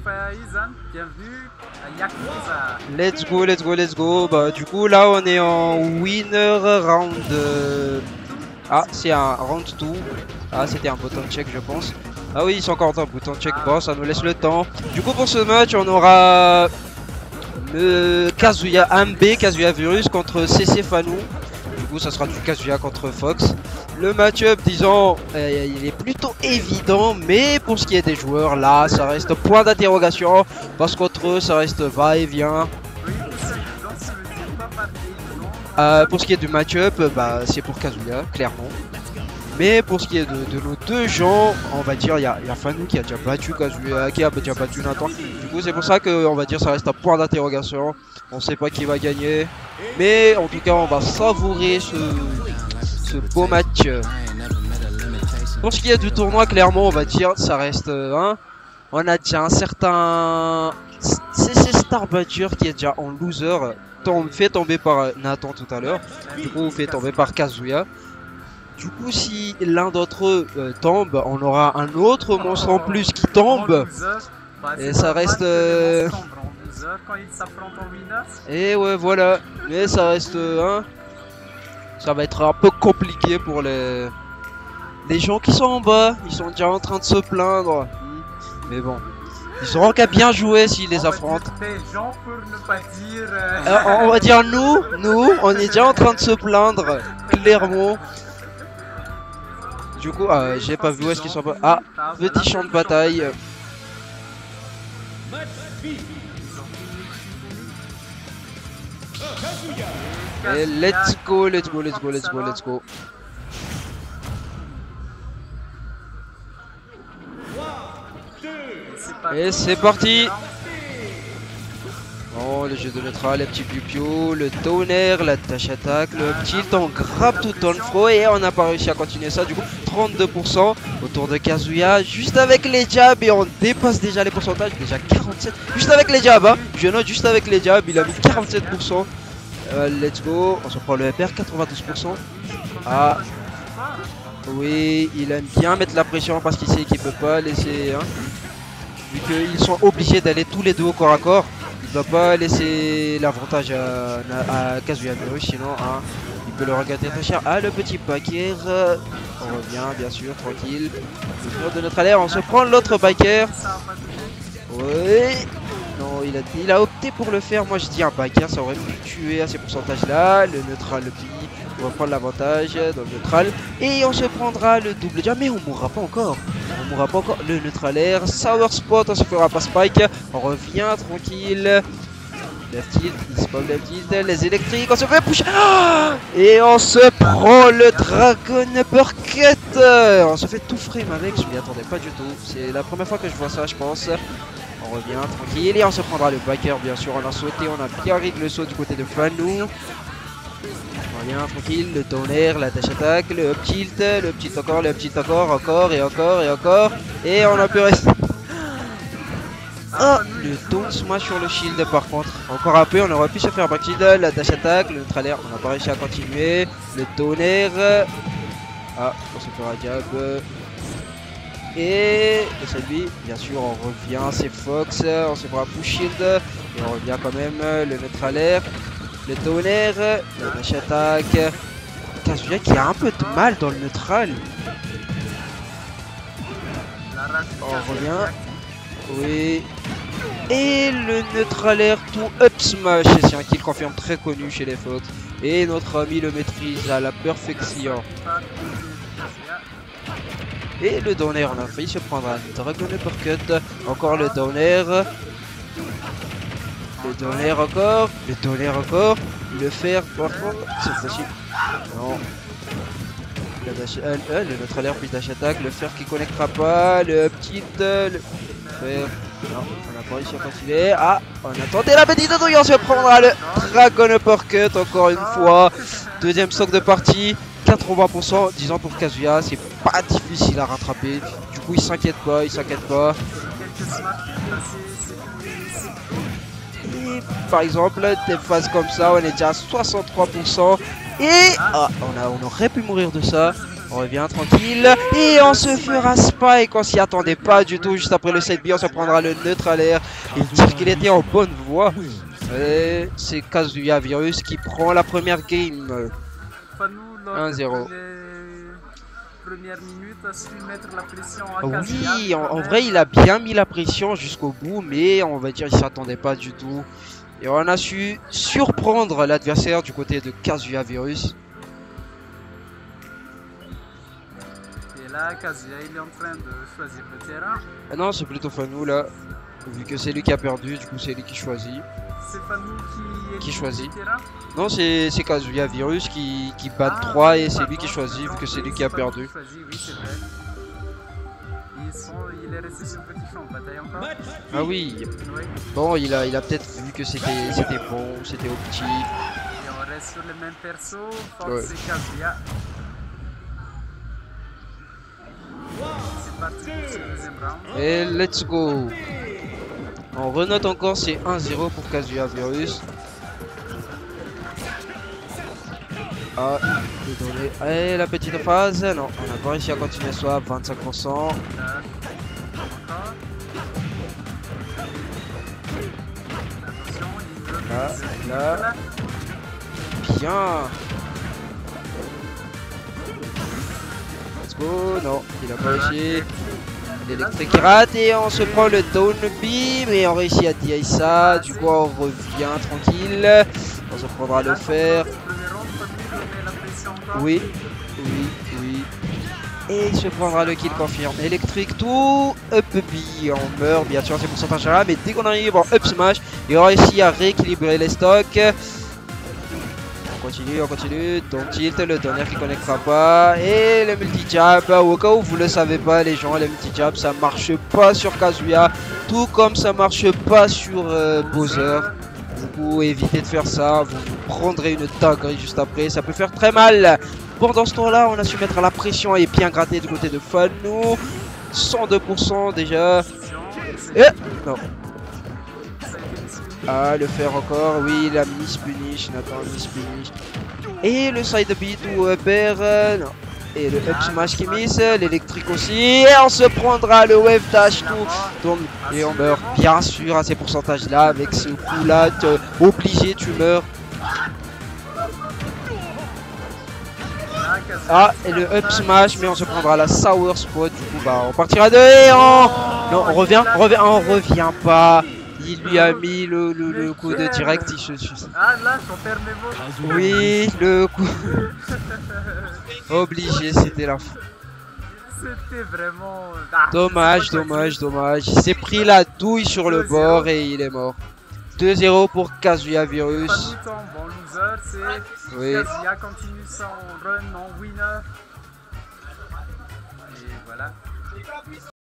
Faizan, bienvenue à Yakuza. Let's go, let's go, let's go. Bah du coup là on est en winner round. Ah c'est un round 2. Ah c'était un button check je pense. Ah oui c'est encore un button check. Bon ça nous laisse le temps. Du coup pour ce match on aura le Kazuya MB, Kazuya Virus contre CC Fanou. Du coup ça sera du Kazuya contre Fox. Le match-up disons il est plutôt évident, mais pour ce qui est des joueurs là ça reste point d'interrogation. Parce qu'entre eux ça reste va-et-vient. Pour ce qui est du match-up, bah, c'est pour Kazuya, clairement. Mais pour ce qui est de nos deux gens, on va dire, il y a Fanou qui a déjà battu Kazuya, qui a déjà battu Nathan. Du coup, c'est pour ça qu'on va dire ça reste un point d'interrogation. On sait pas qui va gagner. Mais en tout cas, on va savourer ce beau match. Pour ce qui est du tournoi, clairement, on va dire ça reste on a déjà un certain CC Star Badger qui est déjà en loser. Fait tomber par Nathan tout à l'heure. Du coup, fait tomber par Kazuya. Du coup, si l'un d'entre eux tombe, on aura un autre monstre en plus qui tombe. Et ça reste. Et ouais, voilà. Mais ça reste. Ça va être un peu compliqué pour les gens qui sont en bas. Ils sont déjà en train de se plaindre. Mais bon. Ils auront qu'à bien jouer s'ils les affrontent. On va dire nous, on est déjà en train de se plaindre, clairement. Du coup, j'ai pas vu où est-ce qu'ils sont pas. Ah, petit champ de bataille. Et let's go, let's go, let's go, let's go, let's go. Et c'est parti. Oh le jeu de neutral, les petits piou-piou, le tonnerre, la tâche attaque, le tilt, on grappe tout dans le fro et on n'a pas réussi à continuer ça. Du coup 32% autour de Kazuya, juste avec les jabs et on dépasse déjà les pourcentages, déjà 47, juste avec les jabs, je note juste avec les jabs, il a mis 47%. Let's go, on se prend le FR, 92%. Ah oui, il aime bien mettre la pression parce qu'il sait qu'il peut pas laisser vu qu'ils sont obligés d'aller tous les deux au corps à corps, il ne va pas laisser l'avantage à Kazuya Virus, sinon il peut le regretter très cher. Ah le petit biker, on revient bien sûr, tranquille. Le tour de notre alerte, on se prend l'autre biker. Oui. Non, il a opté pour le faire, moi je dis un biker, ça aurait pu tuer à ces pourcentages là. Le neutral, le petit, on va prendre l'avantage dans le neutral. Et on se prendra le double jab, mais on mourra pas encore. On mourra pas encore. Le neutral air, sour spot, on se fera pas spike. On revient tranquille. Left tilt, il spawn left tilt, les électriques, on se fait push. Et on se prend le Dragon Uppercut. On se fait tout frame avec, je m'y attendais pas du tout. C'est la première fois que je vois ça je pense. On revient tranquille et on se prendra le biker bien sûr. On a sauté, on a bien rig le saut du côté de Fanou. On revient tranquille, le tonnerre, la dash attaque, le up tilt, le petit encore, le petit encore, encore et encore et encore. Et on a pu rester. Oh, le down smash sur le shield par contre. Encore un peu, on aurait pu se faire back shield, la dash attaque, le neutral air, on n'a pas réussi à continuer. Le tonnerre. Ah, on se fera jab. Et celui, bien sûr, on revient, c'est Fox, on se fera push shield, et on revient quand même, le neutral air, le tonnerre, la dash attaque, Kazuya qui a un peu de mal dans le neutral. On revient, oui, et le neutral air tout up smash, c'est un kill confirme très connu chez les Fox, et notre ami le maîtrise à la perfection. Et le down air, on a failli se prendre un Dragon Uppercut. Encore le down air. Le down air encore. Le down air encore. Le fer par contre. C'est facile. Non. Le neutral air puis dash attaque. Le fer qui connectera pas. Le petit. Le fer. Non, on n'a pas réussi à continuer. Ah, on a tenté la petite douille. On se prendra le Dragon Uppercut encore une fois. Deuxième stock de partie. 80%, disons pour Kazuya, c'est pas difficile à rattraper. Du coup, il s'inquiète pas, il s'inquiète pas. Et par exemple, des phases comme ça, on est déjà à 63%. Et on aurait pu mourir de ça. On revient tranquille. Et on se fera spike. On s'y attendait pas du tout. Juste après le side B, on se prendra le neutralaire. Il dit qu'il était en bonne voie. Et c'est Kazuya Virus qui prend la première game. Fanou, lors 1-0. des premières minutes, a su mettre la pression à Kazuya. Oui, en vrai, il a bien mis la pression jusqu'au bout, mais on va dire qu'il s'attendait pas du tout. Et on a su surprendre l'adversaire du côté de Kazuya Virus. Et là, Kazuya, il est en train de choisir le terrain. Ah non, c'est plutôt Fanou là. Vu que c'est lui qui a perdu, du coup c'est lui qui choisit. C'est Fanou qui choisit. le terrain. Non, c'est Kazuya Virus qui bat 3 et c'est lui qui choisit vu que c'est lui qui a perdu. Choisi, oui, c'est vrai. Il est resté sur le petit champ de bataille encore. Ah oui. Oui. Bon, il a peut-être vu que c'était bon, c'était optique. Et on reste sur le même perso. Force c'est Kazuya. C'est parti pour ce deuxième round. Et let's go. On renote encore, c'est 1-0 pour Kazuya Virus. Ah, désolé. Allez, la petite phase. Non, on n'a pas réussi à continuer soit 25%. Encore. Attention, il veut. Là. Bien. Let's go. Non, il a pas réussi. L'électrique qui rate et on se prend le down B, mais on réussit à DI ça. Du coup, on revient tranquille. On se prendra le fer. Oui. Et il se prendra le kill confirme. Électrique tout. Up B. On meurt bien sûr à ces pourcentages là, mais dès qu'on arrive en up smash, il aura réussi à rééquilibrer les stocks. On continue, donc tilt, le dernier qui connectera pas, et le multi-jab, au cas où vous le savez pas les gens, le multi-jab ça marche pas sur Kazuya, tout comme ça marche pas sur Bowser. Du coup évitez de faire ça, vous prendrez une dinguerie juste après, ça peut faire très mal. Pendant ce temps là, on a su mettre la pression et bien gratter du côté de Fanou, 102% déjà, et non. Ah, le fer encore, oui, la miss punish, Nathan, miss punish. Et le side beat ou upper, non. Et le up smash qui miss, l'électrique aussi. Et on se prendra le wave dash tout. Donc, et on meurt, bien sûr, à ces pourcentages là. Avec ce coup là, obligé, tu meurs. Ah, et le up smash, mais on se prendra la sour spot. Du coup, bah, on partira de. Et on... Non, on revient pas. Il lui a mis le coup de direct, il se suicide. Ah là, j'en perds mes mots. Oui, le coup. Obligé, c'était la fin. C'était vraiment... Dommage. Il s'est pris la douille sur le bord et il est mort. 2-0 pour Kazuya Virus. Pas tout le temps, bon loser, c'est... Oui. Kazuya continue son run en winner. Et voilà.